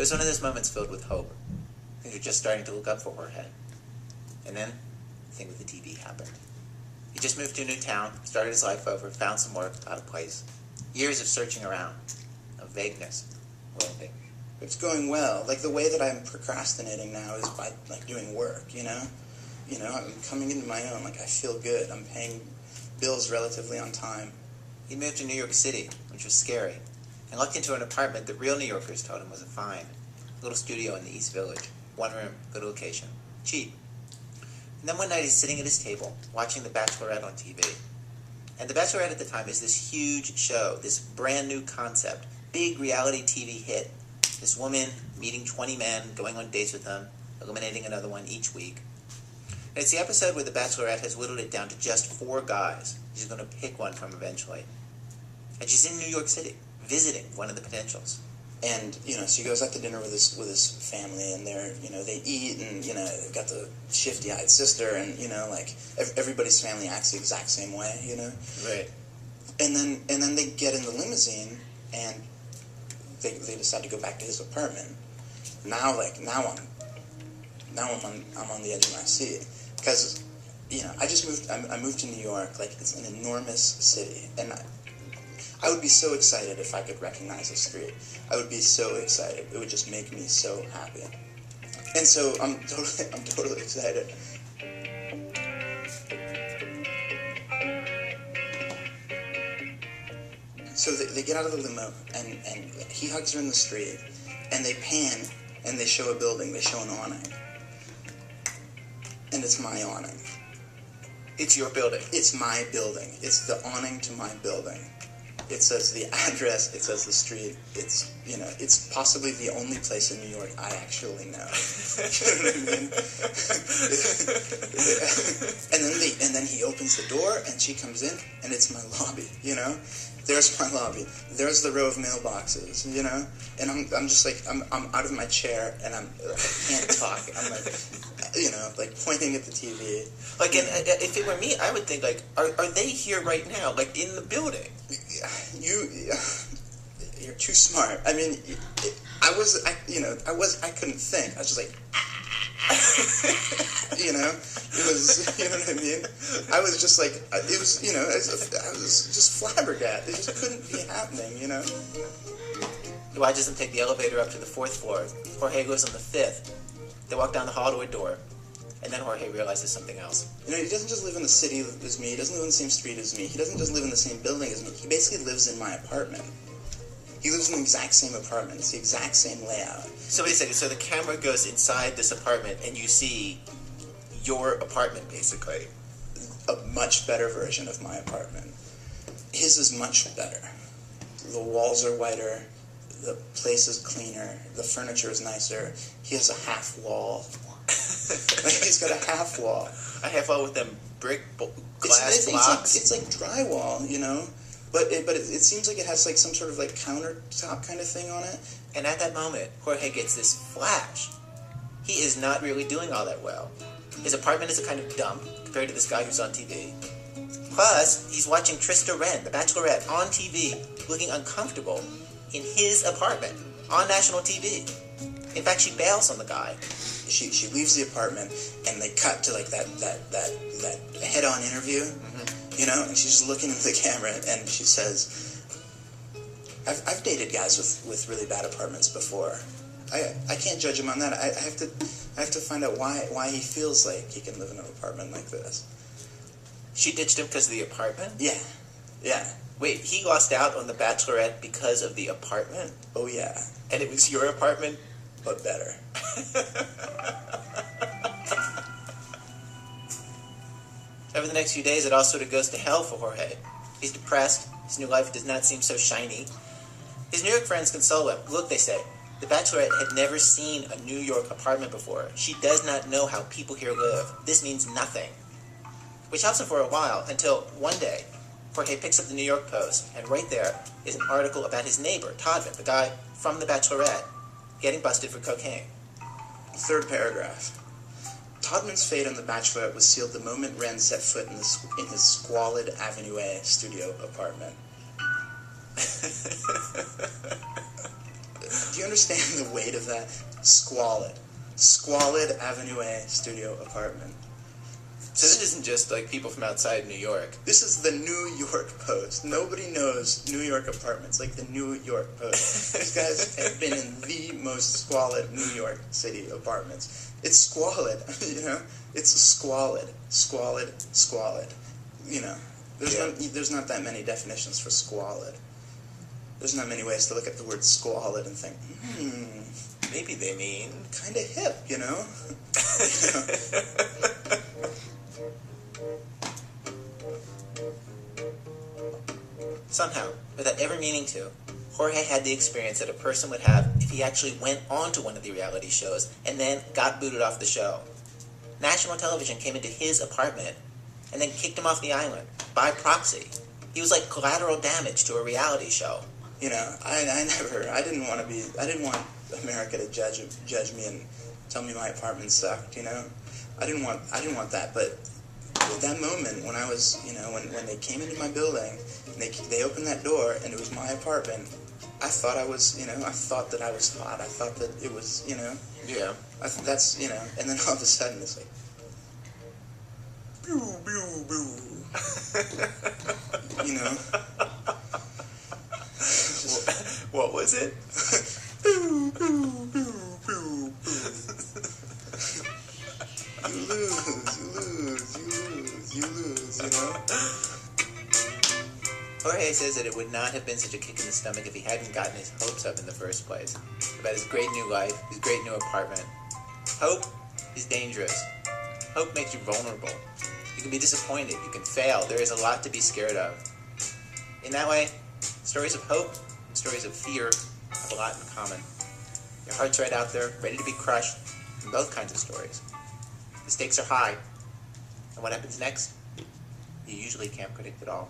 It was one of those moments filled with hope. Things were just starting to look up for Jorge. And then, the thing with the TV happened. He just moved to a new town, started his life over, found some work, out of place. Years of searching around, of vagueness. Waiting. It's going well. Like, the way that I'm procrastinating now is by, like, doing work, you know? You know, I'm coming into my own. Like, I feel good. I'm paying bills relatively on time. He moved to New York City, which was scary, and lucked into an apartment that real New Yorkers told him was a find. A little studio in the East Village. One room, good location. Cheap. And then one night he's sitting at his table, watching The Bachelorette on TV. And The Bachelorette at the time is this huge show, this brand new concept, big reality TV hit. This woman meeting 20 men, going on dates with them, eliminating another one each week. And it's the episode where The Bachelorette has whittled it down to just 4 guys. She's going to pick one from eventually. And she's in New York City, visiting one of the potentials. And, you know, so he goes out to dinner with his family, and they're, you know, they eat, and, you know, they've got the shifty-eyed sister, and, you know, like, everybody's family acts the exact same way, you know? Right. And then they get in the limousine, and they decide to go back to his apartment. Now I'm on the edge of my seat, because, you know, I moved to New York. Like, it's an enormous city, and I would be so excited if I could recognize a street. I would be so excited. It would just make me so happy. And so I'm totally excited. So they get out of the limo, and he hugs her in the street, and they pan, and they show a building. They show an awning. And it's my awning. It's your building. It's my building. It's the awning to my building. It says the address, it says the street. It's, you know, it's possibly the only place in New York I actually know. You know what I mean? and then he opens the door, and she comes in, and it's my lobby, you know? There's my lobby. There's the row of mailboxes, you know? And I'm just like, I'm out of my chair, and I can't talk. I'm like, you know, like pointing at the TV. Like, and if it were me, I would think, like, are they here right now, like, in the building? You're too smart. I mean, I couldn't think. I was just like, you know, it was, you know what I mean? I was just like, it was, you know, I was just flabbergasted. It just couldn't be happening, you know? He watches them take the elevator up to the 4th floor. Jorge goes on the 5th. They walk down the hall to a door. And then Jorge realizes something else. You know, he doesn't just live in the city as me. He doesn't live in the same street as me. He doesn't just live in the same building as me. He basically lives in my apartment. He lives in the exact same apartment. It's the exact same layout. So wait a second. So the camera goes inside this apartment, and you see your apartment, basically. A much better version of my apartment. His is much better. The walls are whiter. The place is cleaner. The furniture is nicer. He has a half wall. Like, he's got a half wall. A half wall with them brick glass blocks. It's like drywall, you know? But it seems like it has like some sort of like countertop kind of thing on it. And at that moment, Jorge gets this flash. He is not really doing all that well. His apartment is a kind of dump compared to this guy who's on TV. Plus, he's watching Trista Wren, the Bachelorette, on TV, looking uncomfortable in his apartment on national TV. In fact, she bails on the guy. She leaves the apartment, and they cut to like that head-on interview, you know, and she's looking at the camera, and she says, I've dated guys with really bad apartments before. I can't judge him on that. I have to find out why he feels like he can live in an apartment like this. She ditched him because of the apartment? Yeah. Wait, he lost out on the Bachelorette because of the apartment? Oh yeah. And it was your apartment? But better. Over the next few days, it all sort of goes to hell for Jorge. He's depressed. His new life does not seem so shiny. His New York friends console him. Look, they say, the Bachelorette had never seen a New York apartment before. She does not know how people here live. This means nothing. Which helps him for a while, until one day, Jorge picks up the New York Post, and right there is an article about his neighbor, Toddman, the guy from the Bachelorette, getting busted for cocaine. Third paragraph. Toddman's fate on The Bachelorette was sealed the moment Wren set foot in his squalid Avenue A studio apartment. Do you understand the weight of that? Squalid Avenue A studio apartment. So this isn't just like people from outside New York. This is the New York Post. Nobody knows New York apartments like the New York Post. These guys have been in the most squalid New York City apartments. It's squalid, you know? It's squalid. You know, there's not that many definitions for squalid. There's not many ways to look at the word squalid and think, maybe they mean kind of hip, you know? Somehow, without ever meaning to, Jorge had the experience that a person would have if he actually went on to one of the reality shows and then got booted off the show. National television came into his apartment and then kicked him off the island by proxy. He was like collateral damage to a reality show. You know, I didn't want America to judge me and tell me my apartment sucked, you know? I didn't want that, but that moment when I was, you know, when they came into my building and they opened that door and it was my apartment, I thought I was, you know, I thought that I was hot. I thought that it was, you know. Yeah. That's, you know, and then all of a sudden it's like, boo, boo, boo. You know? What was it? Boo, boo, boo, boo, boo. You lose, you know? Jorge says that it would not have been such a kick in the stomach if he hadn't gotten his hopes up in the first place about his great new life, his great new apartment. Hope is dangerous. Hope makes you vulnerable. You can be disappointed. You can fail. There is a lot to be scared of. In that way, stories of hope and stories of fear have a lot in common. Your heart's right out there, ready to be crushed in both kinds of stories. The stakes are high. And what happens next? You usually can't predict at all.